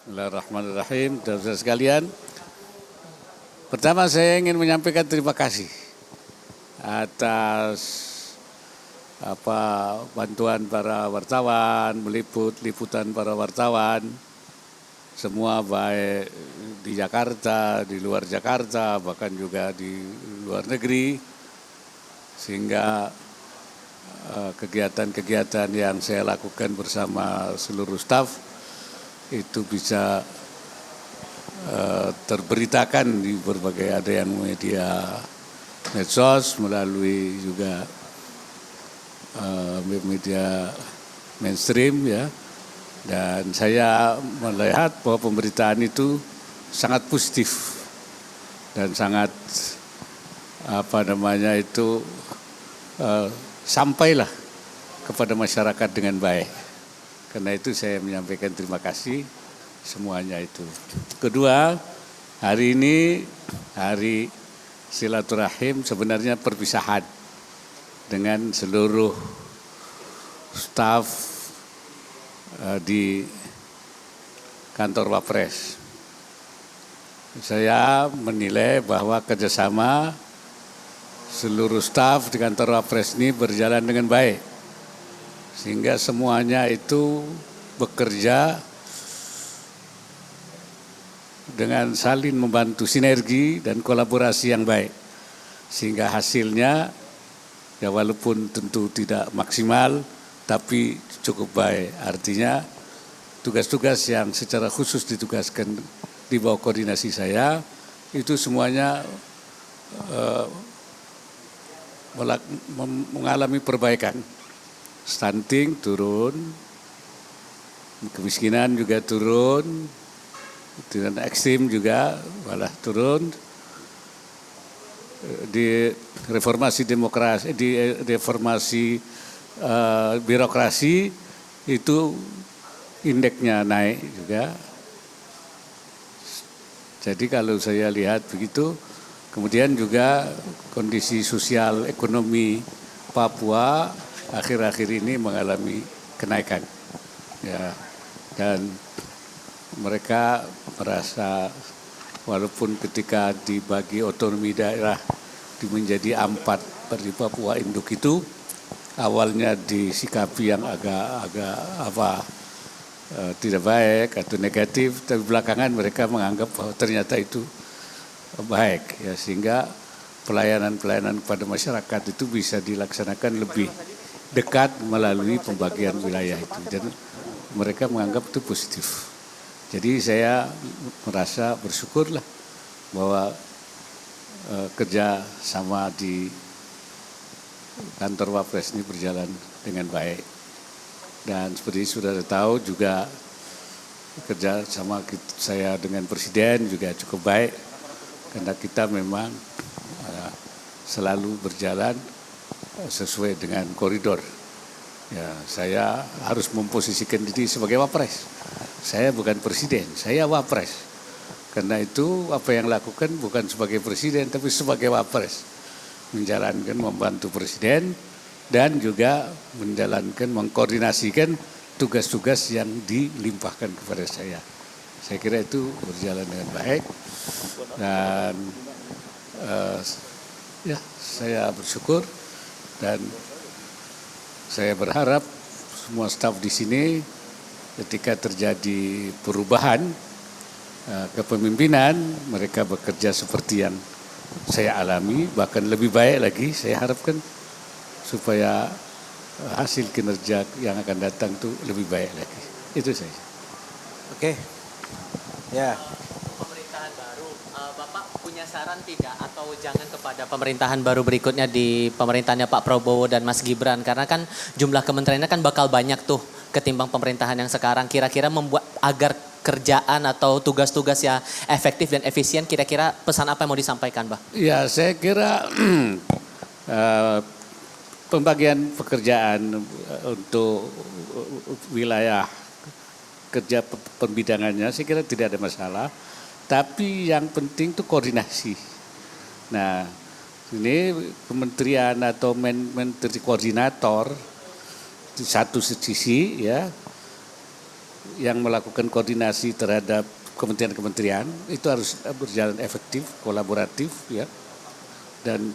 Bismillahirrahmanirrahim. Saudara sekalian, pertama saya ingin menyampaikan terima kasih atas bantuan para wartawan, liputan para wartawan, semua baik di Jakarta, di luar Jakarta, bahkan juga di luar negeri, sehingga kegiatan-kegiatan yang saya lakukan bersama seluruh staf itu bisa terberitakan di berbagai, ada yang media medsos, melalui juga media mainstream ya. Dan saya melihat bahwa pemberitaan itu sangat positif dan sangat sampailah kepada masyarakat dengan baik. Karena itu saya menyampaikan terima kasih semuanya itu. Kedua, hari ini hari silaturahim, sebenarnya perpisahan dengan seluruh staf di kantor Wapres. Saya menilai bahwa kerjasama seluruh staf di kantor Wapres ini berjalan dengan baik, sehingga semuanya itu bekerja dengan saling membantu, sinergi dan kolaborasi yang baik, sehingga hasilnya ya walaupun tentu tidak maksimal tapi cukup baik. Artinya tugas-tugas yang secara khusus ditugaskan di bawah koordinasi saya itu semuanya mengalami perbaikan. Stunting turun, kemiskinan juga turun, dan ekstrim juga malah turun. Di reformasi demokrasi, di reformasi birokrasi itu indeksnya naik juga. Jadi kalau saya lihat begitu, kemudian juga kondisi sosial ekonomi Papua akhir-akhir ini mengalami kenaikan, ya, dan mereka merasa walaupun ketika dibagi otonomi daerah menjadi 4 di Papua Induk itu awalnya disikapi yang agak tidak baik atau negatif, tapi belakangan mereka menganggap bahwa ternyata itu baik, ya, sehingga pelayanan kepada masyarakat itu bisa dilaksanakan lebih dekat melalui pembagian wilayah itu, dan mereka menganggap itu positif. Jadi saya merasa bersyukurlah bahwa kerja sama di kantor Wapres ini berjalan dengan baik. Dan seperti sudah tahu juga kerja sama saya dengan Presiden juga cukup baik, karena kita memang selalu berjalan sesuai dengan koridor. Ya, saya harus memposisikan diri sebagai Wapres. Saya bukan Presiden, saya Wapres. Karena itu apa yang lakukan bukan sebagai Presiden tapi sebagai Wapres. Menjalankan, membantu Presiden dan juga menjalankan, mengkoordinasikan tugas-tugas yang dilimpahkan kepada saya. Saya kira itu berjalan dengan baik dan ya, saya bersyukur dan saya berharap semua staf di sini ketika terjadi perubahan kepemimpinan, mereka bekerja seperti yang saya alami, bahkan lebih baik lagi. Saya harapkan supaya hasil kinerja yang akan datang itu lebih baik lagi. Itu saja. Oke. Ya. Pemerintahan baru, Bapak punya saran tidak atau jangan kepada pemerintahan baru berikutnya di pemerintahannya Pak Prabowo dan Mas Gibran? Karena kan jumlah kementeriannya kan bakal banyak tuh ketimbang pemerintahan yang sekarang. Kira-kira membuat agar kerjaan atau tugas-tugas yang efektif dan efisien, kira-kira pesan apa yang mau disampaikan, Mbak? Ya, saya kira pembagian pekerjaan untuk wilayah kerja pembidangannya saya kira tidak ada masalah, tapi yang penting itu koordinasi. Nah, ini kementerian atau menteri koordinator di satu sisi ya, yang melakukan koordinasi terhadap kementerian-kementerian itu harus berjalan efektif, kolaboratif ya. Dan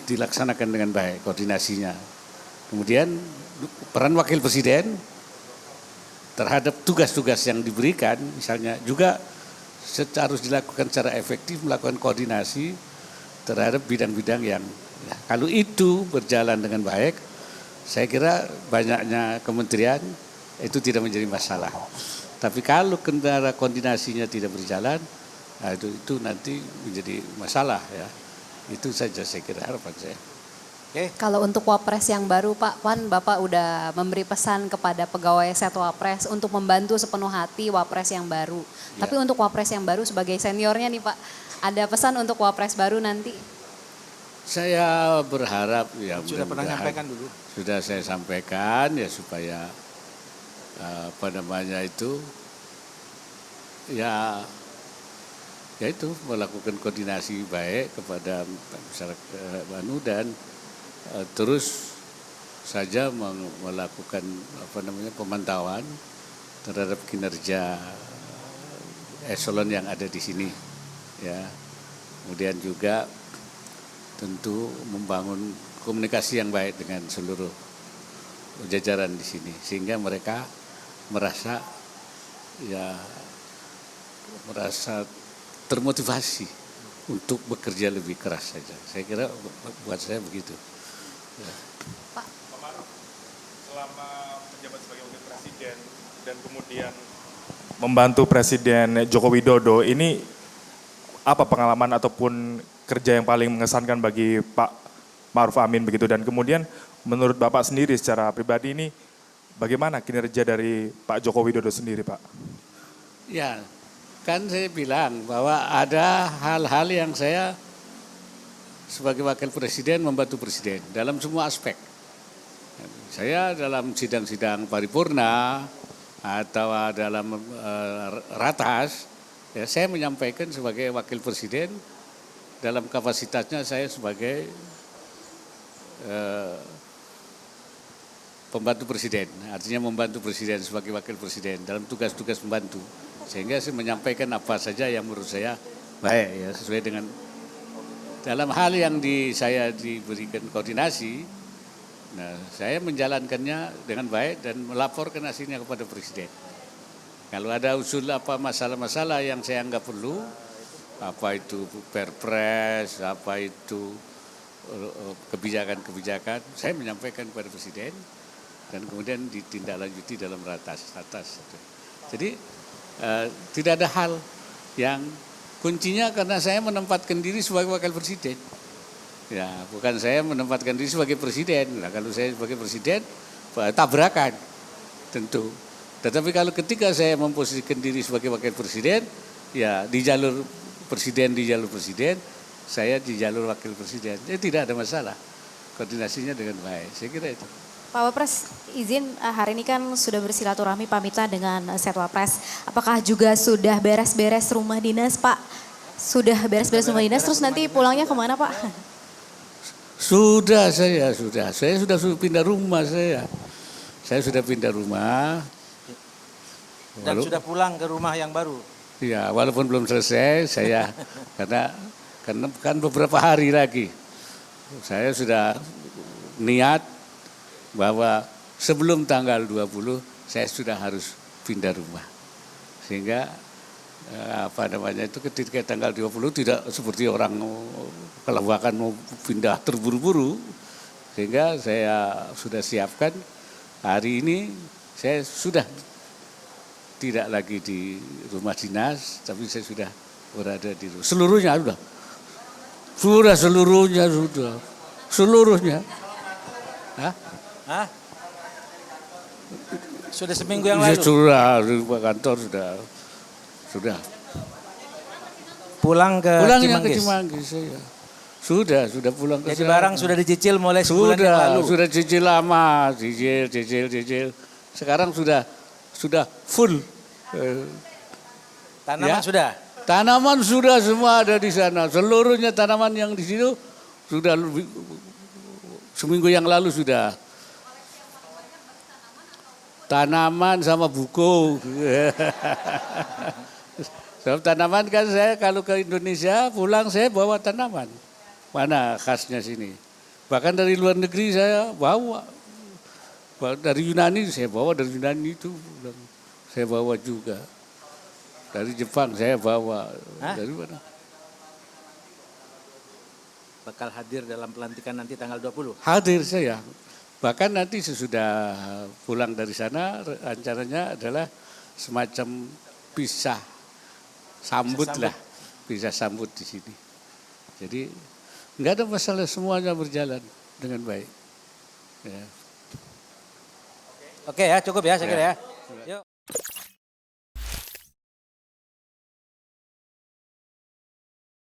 dilaksanakan dengan baik koordinasinya. Kemudian peran wakil presiden terhadap tugas-tugas yang diberikan misalnya juga harus dilakukan secara efektif, melakukan koordinasi terhadap bidang-bidang yang kalau itu berjalan dengan baik, saya kira banyaknya kementerian itu tidak menjadi masalah. Tapi kalau kendala koordinasinya tidak berjalan, nah itu nanti menjadi masalah ya. Itu saja saya kira harapan saya. Oke. Kalau untuk Wapres yang baru Pak Wan, Bapak udah memberi pesan kepada pegawai Setwapres untuk membantu sepenuh hati Wapres yang baru. Ya. Tapi untuk Wapres yang baru sebagai seniornya nih Pak, ada pesan untuk Wapres baru nanti? Saya berharap ya Sudah pernah mudah-mudahan nyampaikan dulu. sudah saya sampaikan ya supaya ya itu melakukan koordinasi baik kepada masyarakat Banu dan terus saja melakukan pemantauan terhadap kinerja eselon yang ada di sini ya. Kemudian juga tentu membangun komunikasi yang baik dengan seluruh jajaran di sini sehingga mereka merasa termotivasi untuk bekerja lebih keras saja. Saya kira buat saya begitu. Ya. Pak Maruf, selama menjabat sebagai wakil presiden dan kemudian membantu Presiden Joko Widodo, ini apa pengalaman ataupun kerja yang paling mengesankan bagi Pak Maruf Amin begitu? Dan kemudian menurut Bapak sendiri secara pribadi ini bagaimana kinerja dari Pak Joko Widodo sendiri, Pak? Ya, kan saya bilang bahwa ada hal-hal yang saya sebagai wakil presiden membantu presiden dalam semua aspek. Saya dalam sidang-sidang paripurna atau dalam ratas, ya, saya menyampaikan sebagai wakil presiden dalam kapasitasnya saya sebagai pembantu presiden, artinya membantu presiden sebagai wakil presiden dalam tugas-tugas membantu. Sehingga saya menyampaikan apa saja yang menurut saya baik ya sesuai dengan dalam hal yang saya diberikan koordinasi. Nah, saya menjalankannya dengan baik dan melaporkan hasilnya kepada presiden. Kalau ada usul apa masalah-masalah yang saya anggap perlu, apa itu perpres, apa itu kebijakan-kebijakan, saya menyampaikan kepada presiden dan kemudian ditindaklanjuti dalam ratas. Jadi tidak ada hal yang kuncinya karena saya menempatkan diri sebagai wakil presiden. Ya, bukan saya menempatkan diri sebagai presiden. Nah, kalau saya sebagai presiden tabrakan tentu. Tetapi kalau ketika saya memposisikan diri sebagai wakil presiden, ya di jalur presiden, saya di jalur wakil presiden. Jadi tidak ada masalah. Koordinasinya dengan baik. Saya kira itu. Pak Wapres, izin hari ini kan sudah bersilaturahmi pamitan dengan Setwapres. Apakah juga sudah beres-beres rumah dinas, Pak? Sudah beres-beres rumah dinas, terus nanti pulangnya kemana, Pak? Saya sudah pindah rumah saya. Saya sudah pindah rumah. Dan sudah pulang ke rumah yang baru. Ya, walaupun belum selesai, saya karena kan beberapa hari lagi. Saya sudah niat bahwa sebelum tanggal 20 saya sudah harus pindah rumah. Sehingga itu ketika tanggal 20 tidak seperti orang kalau bahkan mau pindah terburu-buru. Sehingga saya sudah siapkan hari ini saya sudah tidak lagi di rumah dinas, tapi saya sudah berada di rumah. Seluruhnya. Hah? Sudah seminggu yang lalu? Sudah, di kantor sudah. Pulang ke Pulangnya Cimanggis? ke Cimanggis saya. Sudah pulang ke Jadi sana. barang sudah dicicil mulai sebulan yang lalu? Sudah cicil lama, cicil. Sekarang sudah full. Tanaman sudah? Tanaman sudah semua ada di sana. Seluruhnya tanaman yang di situ sudah seminggu yang lalu sudah tanaman sama buku. Sebab tanaman kan saya kalau ke Indonesia pulang saya bawa tanaman. Mana khasnya sini. Bahkan dari luar negeri saya bawa. Dari Yunani saya bawa, dari Yunani itu saya bawa juga. Dari Jepang saya bawa. Dari mana? Bakal hadir dalam pelantikan nanti tanggal 20. Hadir saya. Bahkan nanti sesudah pulang dari sana rencananya adalah semacam pisah sambut lah. Bisa sambut di sini. Jadi nggak ada masalah, semuanya berjalan dengan baik. Ya. Oke ya, cukup ya saya kira ya. Yuk.